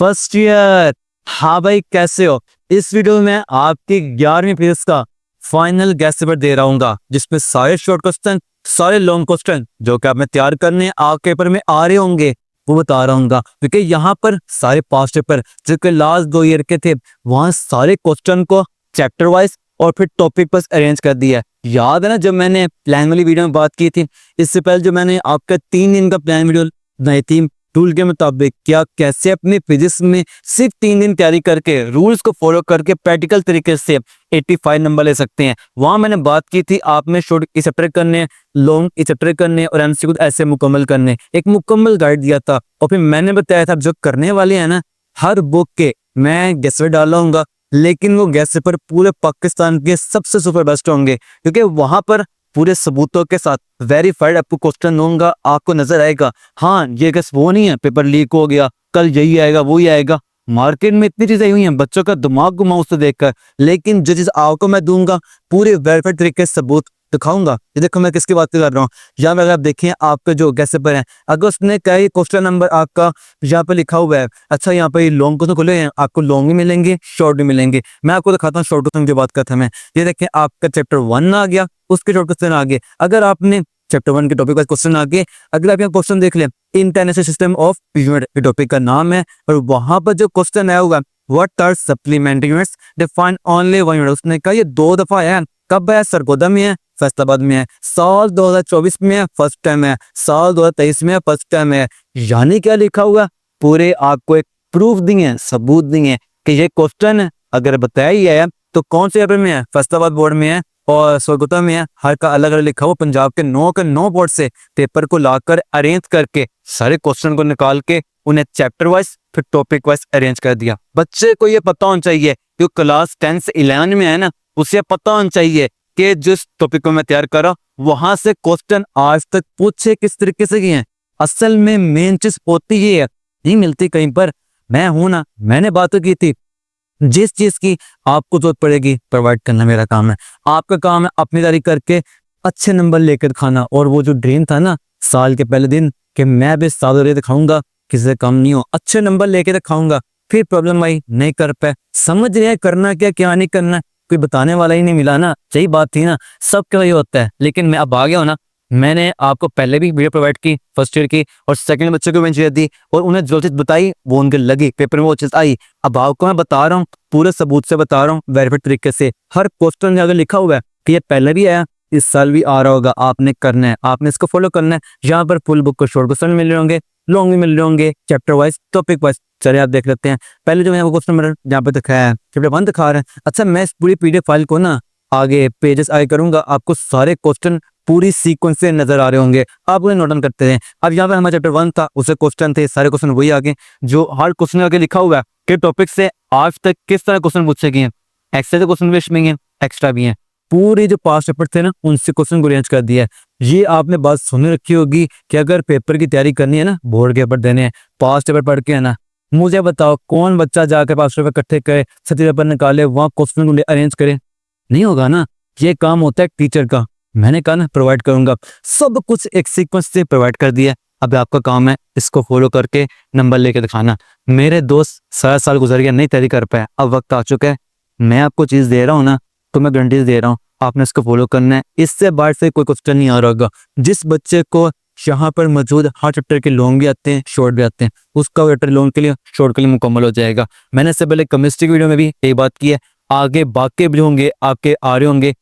First year. हाँ भाई, कैसे हो? इस वीडियो में आपकी 11वीं फिजिक्स का फाइनल गेस्ट पेपर दे रहा हूँ, जिसमें सारे शॉर्ट क्वेश्चन, सारे लॉन्ग क्वेश्चन जो कि आपने तैयार करने आपके पेपर में आ रहे होंगे वो बता रहा हूँ, क्योंकि यहाँ पर सारे पास्ट पेपर जो कि लास्ट 2 ईयर के थे वहाँ सारे क्वेश्चन को चैप्टर वाइज और फिर टॉपिक पर अरेंज कर दिया है। याद है ना, जब मैंने प्लान वाली वीडियो में बात की थी, इससे पहले जो मैंने आपका 3 दिन का प्लान वीडियो बनाई थी रूल के मुताबिक, क्या कैसे अपने फिजिक्स में सिर्फ 3 दिन कैरी करके रूल्स को फॉलो करके प्रैक्टिकल तरीके से 85 नंबर ले सकते हैं। वहां मैंने बात की थी आपने शॉर्ट इस चैप्टर करने, लॉन्ग इस चैप्टर करने और एमसीक्यू ऐसे मुकम्मल करने, एक मुकम्मल गाइड दिया था। और फिर मैंने बताया था जो करने वाले हैं ना, हर बुक के मैं गेस पेपर डालूंगा, लेकिन वो गेस पेपर पूरे पाकिस्तान के सबसे सुपर बेस्ट होंगे, क्योंकि वहां पर पूरे सबूतों के साथ वेरीफाइड आपको क्वेश्चन दूंगा। आपको नजर आएगा हाँ ये गेस वो नहीं है, पेपर लीक हो गया, कल यही आएगा वो ही आएगा। मार्केट में इतनी चीजें हुई हैं, बच्चों का दिमाग घुमा उससे देखकर, लेकिन जो चीज आपको मैं दूंगा पूरे वेरीफाइड तरीके से सबूत दिखाऊंगा। ये देखो मैं किसकी बात कर रहा हूँ। यहाँ पे अगर आप देखें आपके जो गेस पेपर है, अगर उसने कई क्वेश्चन नंबर आपका यहाँ पे लिखा हुआ है, अच्छा यहाँ पे लॉन्ग क्वेश्चन खुले हैं, आपको लॉन्ग भी मिलेंगे शॉर्ट भी मिलेंगे। मैं आपको दिखाता हूँ शॉर्ट क्वेश्चन की बात करता मैं। ये देखें आपका चैप्टर 1 आ गया, उसके शॉर्ट क्वेश्चन आगे। अगर आपने चैप्टर 1 के टॉपिक का क्वेश्चन आगे, अगर आप यहाँ क्वेश्चन देख लें, इंटरनेशनल सिस्टम ऑफ यूनिट के टॉपिक का नाम है, और वहां पर जो क्वेश्चन आया हुआ what are supplementary units define only 1 unit, उसने कहा ये 2 दफा है। कब है? सरगोदा में है, फैसलाबाद में है, साल 2024 में है, फर्स्ट टाइम है, साल 2023 में है, फर्स्ट टाइम है। यानी क्या लिखा हुआ, पूरे आपको एक प्रूफ दिए, सबूत दिए कि ये क्वेश्चन अगर बताया ही है तो कौन से पेपर में है, फैसलाबाद बोर्ड में है और सरगोदा में है। हर का अलग अलग लिखा हुआ, पंजाब के 9 बोर्ड से पेपर को लाकर अरेंज करके सारे क्वेश्चन को निकाल के उन्हें चैप्टर वाइज फिर टॉपिक वाइज अरेंज कर दिया। बच्चे को ये पता होना चाहिए कि क्लास 10 से 11 में है ना, उसे पता होना चाहिए कि जिस टॉपिक को मैं तैयार कर रहा हूं वहां से क्वेश्चन आज तक पूछे किस तरीके से किए हैं। असल में मेन चीज होती ये है, नहीं मिलती कहीं पर। मैं हूं ना, मैंने बात की थी, जिस चीज की आपको जरूरत पड़ेगी प्रोवाइड करना मेरा काम है। आपका काम है अपनी तैयारी करके अच्छे नंबर लेकर दिखाना। और वो जो ड्रीम था ना साल के पहले दिन कि मैं भी साल दिखाऊंगा, किसी से कम नहीं हो, अच्छे नंबर लेके दिखाऊंगा, फिर प्रॉब्लम आई नहीं कर पाए। समझ रहे हैं करना क्या नहीं करना, कोई बताने वाला ही नहीं मिला ना। सही बात थी ना, सबके वही होता है। लेकिन मैं अब आ गया हूं ना, मैंने आपको पहले भी वीडियो प्रोवाइड की फर्स्ट ईयर की, और सेकंड बच्चों को मैंने दी और उन्हें जो चीज बताई वो उनके लगी, पेपर में वो चीज आई। अब आपको मैं बता रहा हूँ, पूरे सबूत से बता रहा हूँ, वेरीफाइड तरीके से। हर क्वेश्चन अगर लिखा हुआ है कि ये पहले भी आया, इस साल भी आ रहा होगा, आपने करना है, आपने इसको फॉलो करना है। यहाँ पर फुल बुक को शॉर्ट क्वेश्चन मिल रहे होंगे, लॉन्ग भी मिल रहे होंगे, चैप्टर वाइज टॉपिक वाइज। चलिए आप देख लेते हैं। पहले जो मैं क्वेश्चन नंबर यहाँ पे दिखाया है चैप्टर 1 दिखा रहे हैं। अच्छा, मैं इस पूरी पीडीएफ फाइल को ना आगे पेजेस आगे करूंगा, आपको सारे क्वेश्चन पूरी सीक्वेंस से नजर आ रहे होंगे, आप उन्हें नोट डाउन करते हैं। अब यहाँ पे हमारा चैप्टर 1 था, उससे क्वेश्चन थे, सारे क्वेश्चन वही आगे, जो हर क्वेश्चन आगे लिखा हुआ है कि टॉपिक से आज तक किस तरह क्वेश्चन पूछे गए हैं। एक्स्ट्रा क्वेश्चन भी इसमें है, एक्स्ट्रा भी है। पूरे जो पास्ट पेपर थे ना उनसे क्वेश्चन को अरेंज कर दिया है। ये आपने बात सुन रखी होगी कि अगर पेपर की तैयारी करनी है ना, बोर्ड के पेपर देने हैं, पास्ट पेपर पढ़ के है ना, मुझे बताओ कौन बच्चा जाकर पास्ट पेपर इकट्ठे करे, सती पेपर निकाले, वहां क्वेश्चन को अरेंज करे? नहीं होगा ना। ये काम होता है टीचर का। मैंने कहा ना प्रोवाइड करूंगा, सब कुछ एक सीक्वेंस से प्रोवाइड कर दिया। अब आपका काम है इसको फॉलो करके नंबर लेके दिखाना। मेरे दोस्त 7 साल गुजर गया, नहीं तैयारी कर पाया, अब वक्त आ चुका है। मैं आपको चीज दे रहा हूँ ना, तो मैं गारंटी दे रहा हूँ आपने इसको फॉलो करना है। इससे बाहर से कोई क्वेश्चन नहीं आ रहा होगा। जिस बच्चे को यहाँ पर मौजूद हर चैप्टर के लॉन्ग भी आते हैं, शॉर्ट भी आते हैं, उसका चैप्टर लॉन्ग के लिए शॉर्ट के लिए मुकम्मल हो जाएगा। मैंने इससे पहले केमिस्ट्री की वीडियो में भी यही बात की है। आगे बाकी भी होंगे आपके आ रहे होंगे,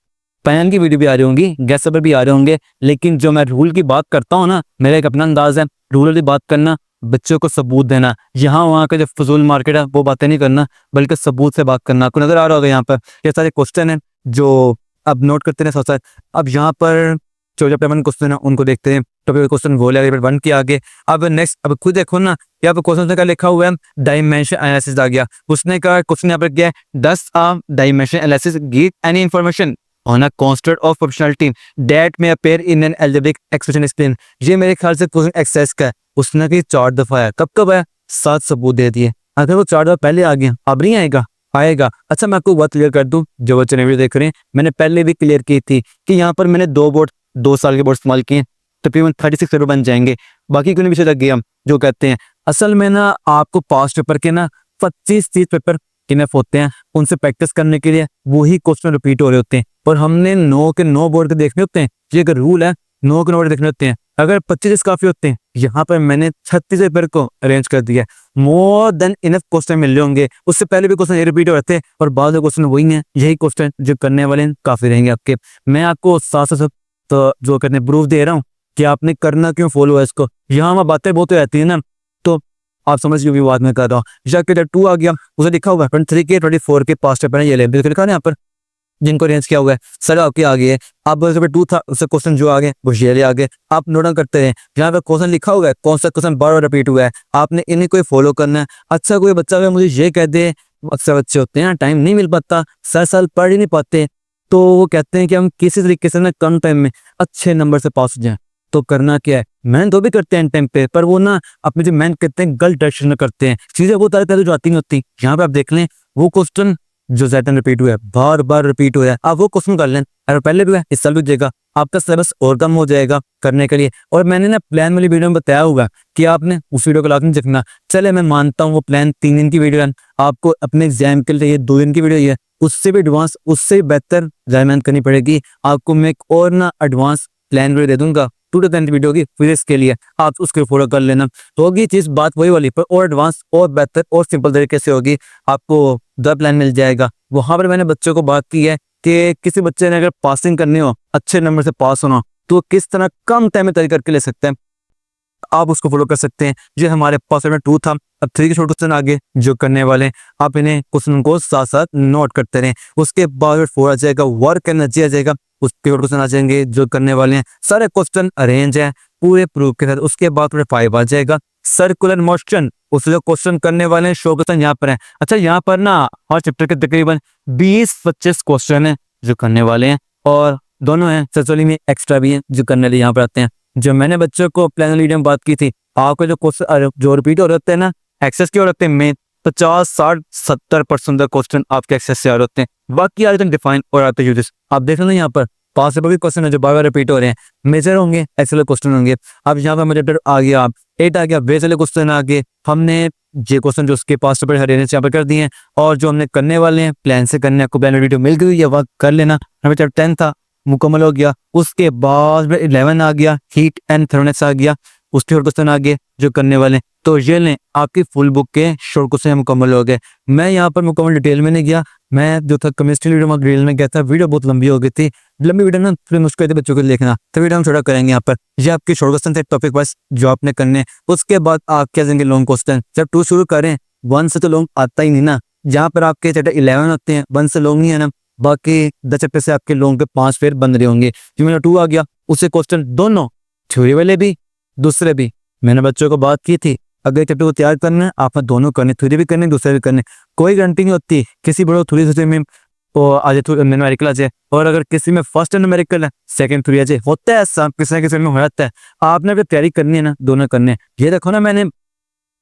पैन की वीडियो भी आ रही होंगी, गैस पेपर भी आ रहे होंगे। लेकिन जो मैं रूल की बात करता हूँ ना, मेरा एक अपना अंदाज है, रूल की बात करना, बच्चों को सबूत देना। यहाँ वहाँ का जो फजूल मार्केट है वो बातें नहीं करना, बल्कि सबूत से बात करना। आपको नजर आ रहा होगा यहाँ पर ये सारे क्वेश्चन है जो अब नोट करते हैं साथ। अब यहाँ पर जो पेपर क्वेश्चन है उनको देखते हैं। टॉपिक क्वेश्चन वो ले 1 के आगे। अब नेक्स्ट, अब खुद देखो ना, यहाँ पर क्वेश्चन का लिखा हुआ है डायमेंशन एनालिसिस आ गया। उसने कहा क्वेश्चन यहाँ पर क्या है, does a dimension analysis give any information on a constant of proportionality that may appear in an algebraic expression explain। ये मेरे ख्याल से क्वेश्चन एक्सरसाइज का है। उसने कहा 4 दफा है, कब आया, 7 सबूत दे दिए। अगर वो 4 दफा पहले आ गया, अब नहीं आएगा, आएगा। अच्छा, मैं आपको बात क्लियर कर दूं, जो बच्चे वीडियो देख रहे हैं, मैंने पहले भी क्लियर की थी कि यहाँ पर मैंने 2 साल के बोर्ड इस्तेमाल किए, तकरीबन 36 पेपर बन जाएंगे। बाकी कोई विषय लग गया जो कहते हैं असल में ना आपको पास्ट पेपर के ना 25-30 पेपर इनफ होते हैं उनसे प्रैक्टिस करने के लिए, वही क्वेश्चन रिपीट हो रहे होते हैं। और हमने 9 के 9 बोर्ड के देखने होते हैं, ये अगर रूल है 9 के 9 बोर्ड देखने होते हैं। अगर 25 काफी होते हैं, यहाँ पर मैंने 36 पेपर को अरेंज कर दिया। मोर देन इनफ क्वेश्चन मिल रहे होंगे, उससे पहले भी क्वेश्चन रिपीट हो रहे थे और बाद में क्वेश्चन वही है, यही क्वेश्चन जो करने वाले हैं काफी रहेंगे आपके। मैं आपको साथ साथ तो जो करने प्रूफ दे रहा हूँ कि आपने करना क्यों फॉलो है इसको। यहाँ वहाँ बातें बहुत रहती है ना, तो आप समझ जो भी बात मैं कर रहा हूँ। चैप्टर 2 आ गया, उसे लिखा हुआ है 23 के 24 के पास्ट पेपर है, ये लेवल लिखा है यहाँ पर जिनको अरेंज किया हुआ है। सर आपके आगे है, अब पेपर 2 था उससे क्वेश्चन जो आगे वो ये आगे आप नोट डाउन करते हैं। यहाँ पे क्वेश्चन लिखा हुआ है, कौन सा क्वेश्चन बार बार रिपीट हुआ है, आपने इन्हें कोई फॉलो करना है। अच्छा कोई बच्चा अगर मुझे ये कह दे, अक्सर बच्चे होते हैं टाइम नहीं मिल पाता, साल पढ़ ही नहीं पाते, तो वो कहते हैं कि हम किसी तरीके से ना कम टाइम में अच्छे नंबर से पास हो जाए। तो करना क्या है, मेहनत तो भी करते हैं टाइम पे, पर वो ना अपनी जो मेहनत करते हैं गलत डायरेक्शन में करते हैं, चीजें वो तरह जो आती नहीं होती। यहाँ पे आप देख लें वो क्वेश्चन जो ज़्यादा रिपीट हुआ है, बार बार रिपीट हुआ है, आप वो क्वेश्चन कर लें। अगर पहले भी हुआ इस साल भी जाएगा, आपका सिलेबस और कम हो जाएगा करने के लिए। और मैंने ना प्लान वाली वीडियो में बताया हुआ कि आपने उस वीडियो को लाजमी देखना। चले मैं मानता हूँ वो प्लान 3 दिन की वीडियो है, आपको अपने एग्जाम के लिए 2 दिन की वीडियो है, उससे भी एडवांस उससे बेहतर मेहनत करनी पड़ेगी आपको। मैं एक और ना एडवांस प्लान वीडियो दे दूंगा 2 to 10 वीडियो की फिजिक्स के लिए, आप उसको फॉलो कर लेना। तो होगी चीज बात वही वाली, पर और एडवांस और बेहतर और सिंपल तरीके से होगी, आपको द प्लान मिल जाएगा। वहां पर मैंने बच्चों को बात की है कि किसी बच्चे ने अगर पासिंग करनी हो, अच्छे नंबर से पास होना, तो किस तरह कम टाइम में तैयारी करके ले सकते हैं, आप उसको फॉलो कर सकते हैं। जो हमारे पास में 2 था, अब 3 के शॉर्ट क्वेश्चन आगे जो करने वाले हैं, आप इन्हें क्वेश्चन को साथ साथ नोट करते रहें। उसके बाद 4 आ जाएगा, वर्क एनर्जी आ जाएगा, उसके क्वेश्चन आ जाएंगे जो करने वाले हैं, सारे क्वेश्चन अरेंज है पूरे प्रूफ के साथ। उसके बाद 5 आ जाएगा, सर्कुलर मोशन, उस जो क्वेश्चन करने वाले हैं शो क्वेश्चन यहाँ पर है। अच्छा यहाँ पर ना हर चैप्टर के तकरीबन 20-25 क्वेश्चन है जो करने वाले हैं, और दोनों हैं सचोली में एक्स्ट्रा भी हैं जो करने लिए यहाँ पर आते हैं। जो मैंने बच्चों को प्लान वीडियो में बात की थी, आपके जो क्वेश्चन जो रिपीट हो रहे होते हैं ना एक्सेस के हो रहे हैं, में 50-60-70% क्वेश्चन आपके एक्सेस से आ रहे होते हैं, बाकी आ जाते हैं डिफाइन और आते यूजेस। आप देख लेना यहाँ पर पास से भी क्वेश्चन है जो बार बार रिपीट हो रहे हैं, मेजर होंगे एक्सेल क्वेश्चन होंगे। अब यहाँ पर मेजर आ गया, 8 आ गया, बेस वाले क्वेश्चन आ गए। हमने ये क्वेश्चन जो उसके पास पेपर हरियाणा यहाँ पर कर दिए हैं, और जो हमने करने वाले हैं प्लान से करने, आपको प्लान वीडियो मिल गई है, वह कर लेना। हमें चैप्टर 10 था मुकम्मल हो गया। उसके बाद 11 आ गया, हीट एंड थर्मोडायनेमिक्स आ गया, उसके और क्वेश्चन आ गए जो करने वाले। तो ये लें आपकी फुल बुक के शॉर्ट क्वेश्चन मुकम्मल हो गए। मैं यहाँ पर मुकम्मल डिटेल में नहीं गया, मैं जो था केमिस्ट्री वीडियो में डिटेल में गया था, वीडियो बहुत लंबी हो गई थी, लंबी वीडियो ना थोड़ी मुश्किल थी बच्चों को देखना, तो वीडियो हम छोटा करेंगे। यहाँ पर ये आपके शॉर्ट क्वेश्चन थे टॉपिक वाइज जो आपने करने। उसके बाद आप क्या देंगे लॉन्ग क्वेश्चन, जब 2 शुरू करें 1 से तो लॉन्ग आता ही नहीं ना, जहाँ पर आपके चैप्टर 11 होते हैं 1 से लॉन्ग नहीं है ना, बाकी 10 चैप्टर से आपके लॉन्ग के 5 फेर बन रहे होंगे। जो मेरा 2 आ गया उससे क्वेश्चन दोनों थ्योरी वाले भी दूसरे भी, मैंने बच्चों को बात की थी अगर चैप्टर को तैयार करना है आपने दोनों करने, थ्योरी भी करने दूसरे भी करने, कोई गारंटी नहीं होती किसी बड़ो थ्योरी में आज न्यूमेरिकल आ जाए, और अगर किसी में फर्स्ट न्यूमेरिकल है सेकंड थ्योरी आ जाए, होता है ऐसा किसी न किसी में हो जाता है। आपने अगर तैयारी करनी है ना दोनों करने। ये देखो ना मैंने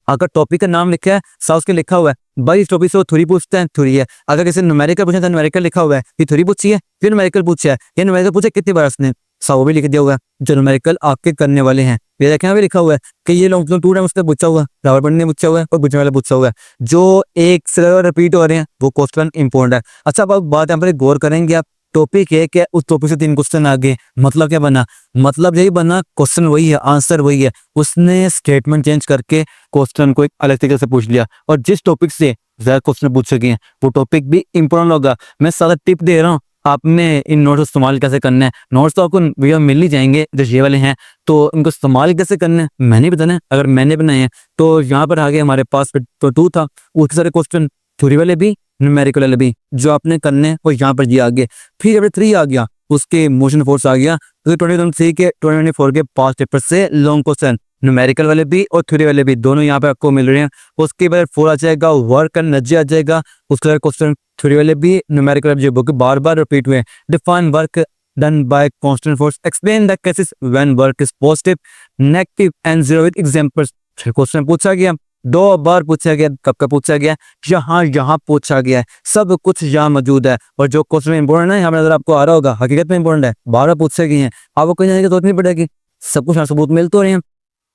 अगर टॉपिक का नाम लिखा है साउथ के लिखा हुआ है भाई, इस टॉपिक से वो थ्योरी पूछते हैं थ्योरी है। अगर किसी न्यूमेरिकल पूछा तो न्यूमेरिकल लिखा हुआ है, ये थ्योरी पूछी है फिर न्यूमेरिकल पूछा है, ये न्यूमेरिकल पूछा कितनी बार उसने वो भी लिख दिया हुआ है जो न्यूमेरिकल आपके करने वाले हैं। ये देखें भी लिखा हुआ है कि ये लॉन्ग 2 टाइम उसने पूछा हुआ है, रावल पंडित ने पूछा हुआ है और पूछने वाला पूछा हुआ है, जो एक से रिपीट हो रहे हैं वो क्वेश्चन इंपॉर्टेंट है। अच्छा अब बात यहाँ पर गौर करेंगे आप, टॉपिक है क्या, उस टॉपिक से 3 क्वेश्चन आगे, मतलब क्या बना, मतलब यही बना क्वेश्चन वही है आंसर वही है, उसने स्टेटमेंट चेंज करके क्वेश्चन को एक अलग तरीके से पूछ लिया, और जिस टॉपिक से ज्यादा क्वेश्चन पूछ सके हैं वो टॉपिक भी इंपॉर्टेंट होगा। मैं सारा टिप दे रहा हूँ, आपने इन नोट्स इस्तेमाल कैसे करना है। नोट्स तो आपको भैया मिल ही जाएंगे जो ये वाले हैं, तो इनको इस्तेमाल कैसे करना है मैंने बताना है, अगर मैंने बनाए हैं। तो यहाँ पर आगे हमारे पास तो 2 था, उसके सारे क्वेश्चन थ्योरी वाले भी न्यूमेरिकल वाले भी जो आपने करने वो यहाँ पर ये आ गए। फिर जब 3 आ गया उसके मोशन फोर्स आ गया, तो 2023 के 2024 के 5 पेपर से लॉन्ग क्वेश्चन न्यूमेरिकल वाले भी और थ्योरी वाले भी दोनों यहाँ पे आपको मिल रहे हैं। उसके बाद 4 आ जाएगा, वर्क एनर्जी आ जाएगा, उसके बाद क्वेश्चन थ्योरी वाले भी न्यूमेरिकल जो बुक बार बार रिपीट हुए, define work done by constant force, explain the cases when work is positive negative and zero with examples. Question पूछा गया 2 बार पूछा गया, कब पूछा गया, यहाँ पूछा गया है, सब कुछ यहाँ मौजूद है। और जो क्वेश्चन इंपॉर्टेंट है यहाँ पर नजर आपको आ रहा होगा हकीकत में इंपॉर्टेंट है, 12 पूछे गए हैं, आपको कहीं जाने की जरूरत नहीं पड़ेगी, सब कुछ सबूत मिल तो रहे हैं।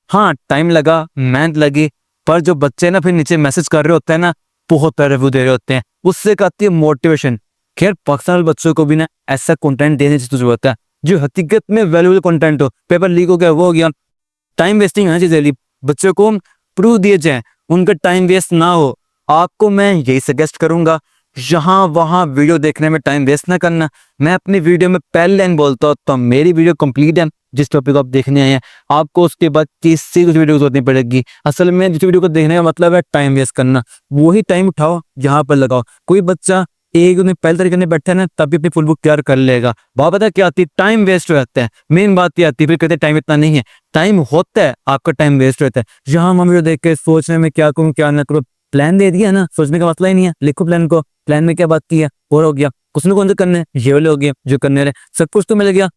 हाँ टाइम लगा, मेहनत लगी, पर जो बच्चे ना फिर नीचे मैसेज कर रहे होते हैं ना, बहुत रिव्यू दे रहे होते हैं, उससे आती है मोटिवेशन। खैर पाकिस्तान बच्चों को भी ना ऐसा कंटेंट देने की जरूरत है जो हकीकत में वैल्यूएबल कंटेंट हो। पेपर लीक हो गया, वो हो गया, टाइम वेस्टिंग है चीजें, बच्चों को प्रूफ दिए जाए, उनका टाइम वेस्ट ना हो। आपको मैं यही सजेस्ट करूंगा, यहाँ वहाँ वीडियो देखने में टाइम वेस्ट ना करना। मैं अपनी वीडियो में पहले लाइन बोलता हूँ तो मेरी वीडियो कंप्लीट है, जिस टॉपिक को आप देखने आए हैं आपको उसके बाद किसी कुछ वीडियो देखनी पड़ेगी। असल में जिस वीडियो को देखने का मतलब है टाइम वेस्ट करना, वही टाइम उठाओ यहाँ पर लगाओ। कोई बच्चा एक दिन पहले तरीके में बैठा है ना, तभी अपनी फुल बुक तैयार कर लेगा। बात पता क्या आती है, टाइम वेस्ट हो जाता है। मेन बात ये आती है, फिर कहते हैं टाइम इतना नहीं है, टाइम होता है, आपका टाइम वेस्ट होता है। यहाँ हम वीडियो देख के सोचने में क्या करूँ क्या ना करूँ, प्लान दे दिया ना, सोचने का मसला ही नहीं है, लिखो प्लान को, प्लान में क्या बात की है और हो गया। कुछ ना कौन से करने ये वाले हो गए जो करने रहे, सब कुछ तो मिल गया।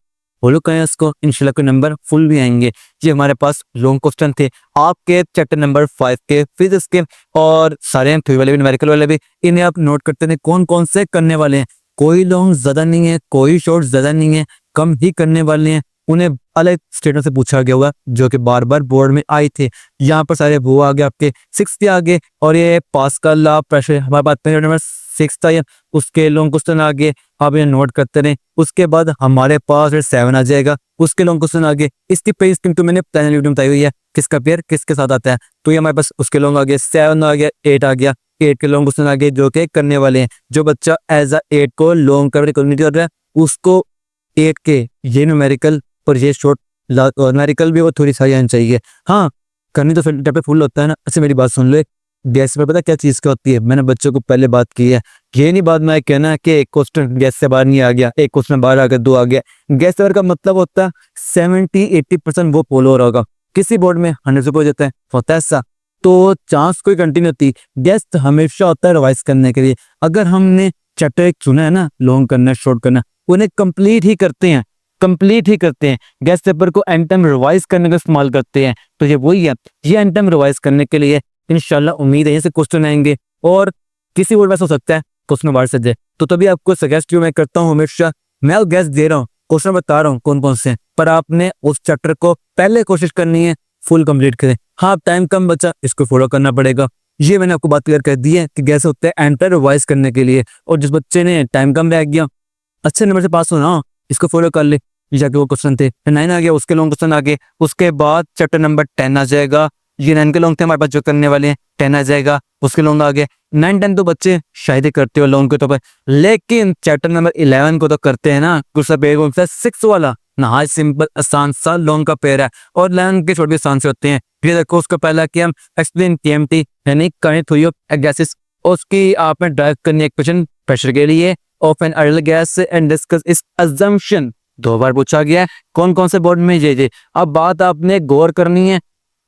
फॉलो करें इसको, इंशाल्लाह के नंबर फुल भी आएंगे। ये हमारे पास लॉन्ग क्वेश्चन थे आपके चैप्टर नंबर 5 के फिजिक्स के, और सारे थ्योरी वाले भी न्यूमेरिकल वाले भी, इन्हें आप नोट करते थे कौन कौन से करने वाले हैं। कोई लॉन्ग ज्यादा नहीं है, कोई शॉर्ट ज्यादा नहीं है, कम ही करने वाले हैं। उन्हें अलग स्टेटमेंट से पूछा गया हुआ जो कि बार बार बोर्ड में आए थे। यहाँ पर सारे वो आ गए आपके 6 के आगे, और ये पास्कल लॉ प्रेशर हमारे पास नंबर 6 था, उसके लॉन्ग क्वेश्चन आगे आप ये नोट करते रहे। उसके बाद हमारे पास 7 आ जाएगा, उसके लॉन्ग क्वेश्चन आगे। इसकी पेज स्कीम तो मैंने पहले वीडियो में बताई हुई है, किसका पेयर किसके साथ आता है। तो ये हमारे पास उसके लॉन्ग आ गया, 7 आ गया, 8 आ गया, 8 के लॉन्ग क्वेश्चन आगे जो कि करने वाले हैं। जो बच्चा एज अ 8 को लॉन्ग कवर कर रहा है उसको 8 के ये न्यूमेरिकल और ये शॉर्ट न्यूमेरिकल भी वो थोड़ी सारी आनी चाहिए। हाँ करनी तो फिर फुल होता है ना। अच्छा मेरी बात सुन लो, गैस पे पता क्या चीज क्या होती है, मैंने बच्चों को पहले बात की है। ये नहीं बात मैं कहना कि एक क्वेश्चन गैस से बाहर नहीं आ गया, एक क्वेश्चन बाहर आ गया, 2 आ गया। गैस से बाहर का मतलब होता है 70-80% वो फॉलो हो रहा होगा। किसी बोर्ड में 100 से हो जाता है, होता है ऐसा, तो चांस कोई कंटिन्यू होती। गैस हमेशा होता है रिवाइज करने के लिए। अगर हमने चैप्टर एक चुना है ना, लॉन्ग करना शॉर्ट करना, उन्हें कंप्लीट ही करते हैं, कंप्लीट ही करते हैं। गैस पेपर को एंड टाइम रिवाइज करने का इस्तेमाल करते हैं। तो ये वही है, ये एंड टाइम रिवाइज करने के लिए इंशाल्लाह उम्मीद है यहीं से क्वेश्चन आएंगे। और किसी बोर्ड में हो सकता है क्वेश्चन बाहर से जाए, तो तभी आपको सजेस्ट मैं करता हूँ हमेशा, मैं गैस दे रहा हूँ, क्वेश्चन बता रहा हूँ कौन कौन से, पर आपने उस चैप्टर को पहले कोशिश करनी है फुल कंप्लीट करें। हाँ टाइम कम बचा, इसको फॉलो करना पड़ेगा। ये मैंने आपको बात क्लियर कर दी है कि गैस होता है एंड टाइम रिवाइज करने के लिए। और जिस बच्चे ने टाइम कम रह गया, अच्छे नंबर से पास होना, इसको फॉलो कर ले। जाके वो क्वेश्चन थे 9 आ गया, उसके लॉन्ग क्वेश्चन आ गए। उसके बाद चैप्टर नंबर 10 आ जाएगा, ये 9 के लॉन्ग थे हमारे पास जो करने वाले हैं, 10 आ जाएगा, उसके लॉन्ग आ गए। 9-10 तो बच्चे शायद ही करते हो लॉन्ग के तौर पर, लेकिन चैप्टर नंबर 11 को तो करते हैं ना। कुछ सा पेयर कौन सा 6 वाला ना, सिंपल आसान सा लॉन्ग का पेयर है, और 11 के छोटे भी आसान से होते हैं। फिर देखो उसका पहला क्या एक्सप्लेन टीएमटी यानी करंट थ्योरी ऑफ गैसेस, उसकी आपने ड्राइव करनी है इक्वेशन प्रेशर के लिए of an ideal gas and discuss इस अजम्पशन। 2 बार पूछा गया है कौन कौन से बोर्ड में ये। अब बात आपने गौर करनी है,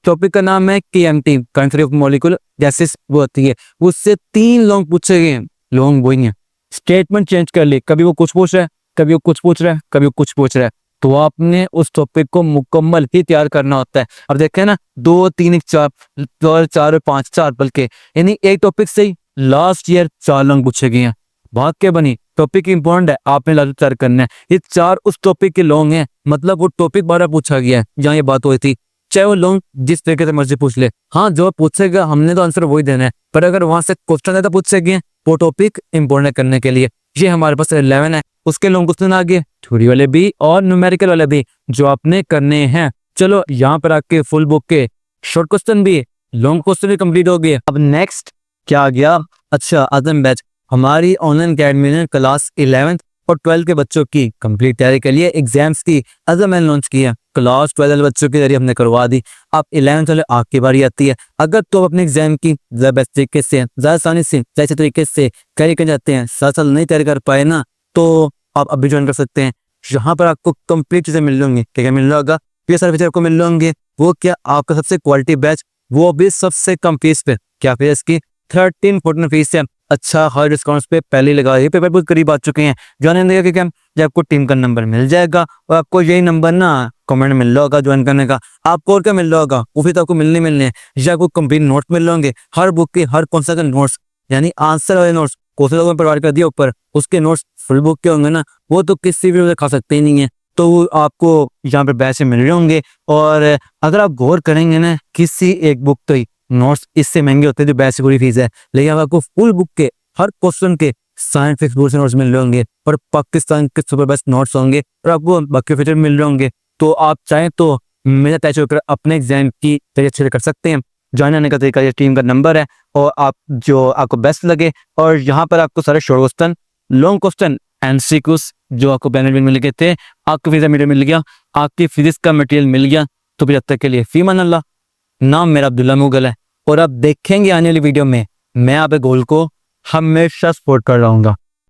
टॉपिक का नाम है KMT current theory of molecular gases, वो होती है। उससे 3 लॉन्ग पूछे गए, लॉन्ग वही है, स्टेटमेंट चेंज कर ली, कभी वो कुछ पूछ रहा है, कभी वो कुछ पूछ रहा है, कभी वो कुछ पूछ रहा है। तो आपने उस टॉपिक को मुकम्मल ही तैयार करना होता है। अब देखें ना 2 3 4 4 4 5 4 बल्कि यानी एक टॉपिक से ही लास्ट ईयर 4 लॉन्ग पूछे गए हैं। बात क्या बनी, टॉपिक इंपॉर्टेंट है, आपने लगातार करना है। ये 4 उस टॉपिक के लॉन्ग हैं, मतलब वो टॉपिक बार पूछा गया है जहाँ ये बात हुई थी, चाहे वो लॉन्ग जिस तरीके से मर्जी पूछ ले। हाँ जो पूछेगा हमने तो आंसर वही देना है, पर अगर वहां से क्वेश्चन है तो पूछे गए वो टॉपिक इंपॉर्टेंट करने के लिए। ये हमारे पास 11 है, उसके लॉन्ग क्वेश्चन आ गए, थ्योरी वाले भी और न्यूमेरिकल वाले भी जो आपने करने हैं। चलो यहाँ पर आके फुल बुक के शॉर्ट क्वेश्चन भी, लॉन्ग क्वेश्चन भी कंप्लीट हो गए। अब नेक्स्ट क्या आ गया, अच्छा आजम बैच हमारी ऑनलाइन अकेडमी ने क्लास 11 और 12 के बच्चों की कंप्लीट तैयारी के लिए एग्जाम्स की आजम मैंने लॉन्च किया। क्लास 12 बच्चों की तैयारी हमने करवा दी, अब 11 वाले आपकी बारी आती है। अगर तो अपने एग्जाम की ज्यादा बेस्ट तरीके से, ज्यादा आसानी से, जैसे तरीके से तैयारी कर जाते हैं, साथ साथ नहीं तैयारी कर पाए ना, तो आप अभी ज्वाइन कर सकते हैं। यहाँ पर आपको कंप्लीट चीजें मिल जाएंगी। क्या क्या मिल रहा होगा, ये सारे फीचर आपको मिल जाएंगे। वो क्या, आपका सबसे क्वालिटी बैच, वो भी सबसे कम फीस पे। क्या फीस इसकी 13-14 फीस है। अच्छा हर डिस्काउंट पे पहले लगा, ये पेपर बहुत करीब आ चुके हैं। ज्वाइन देगा कि क्या, जब आपको टीम का नंबर मिल जाएगा और आपको यही नंबर ना कमेंट मिल रहा होगा ज्वाइन करने का, आपको और क्या मिल रहा होगा, वो फिर तो आपको मिलने हैं, या आपको कंप्लीट नोट्स मिल रहे होंगे, हर बुक के हर कौन सा नोट्स यानी आंसर वाले नोट्स कोर्स में प्रोवाइड कर दिया ऊपर, उसके नोट्स फुल बुक के होंगे ना, वो तो किसी भी खा सकते ही नहीं है। तो वो आपको यहाँ पे बैच मिल रहे होंगे। और अगर आप गौर करेंगे ना, किसी एक बुक तो ही नोट्स इससे महंगे होते हैं जो बेसिक पूरी फीस है, लेकिन अब आपको फुल बुक के हर क्वेश्चन के साइंटिफिक रूल से नोट्स मिल रहे होंगे और पाकिस्तान के सुपर बेस्ट नोट्स होंगे और आपको बाकी फीचर मिल रहे होंगे। तो आप चाहें तो मेरा अटैच होकर अपने एग्जाम की तैयारी अच्छे से कर सकते हैं। ज्वाइन होने का तरीका ये टीम का नंबर है और आप जो आपको बेस्ट लगे, और यहाँ पर आपको सारे short question, long question, MCQs जो आपको बेनिफिट मिल गए थे, आपको फिजिक्स मटेरियल मिल गया, आपकी फिजिक्स का मटेरियल मिल गया। तो फिर अब तक के लिए फीमान अल्लाह। नाम मेरा अब्दुल्ला मुगल है और आप देखेंगे आने वाली वीडियो में मैं आप गोल को हमेशा सपोर्ट कर रहा हूँ।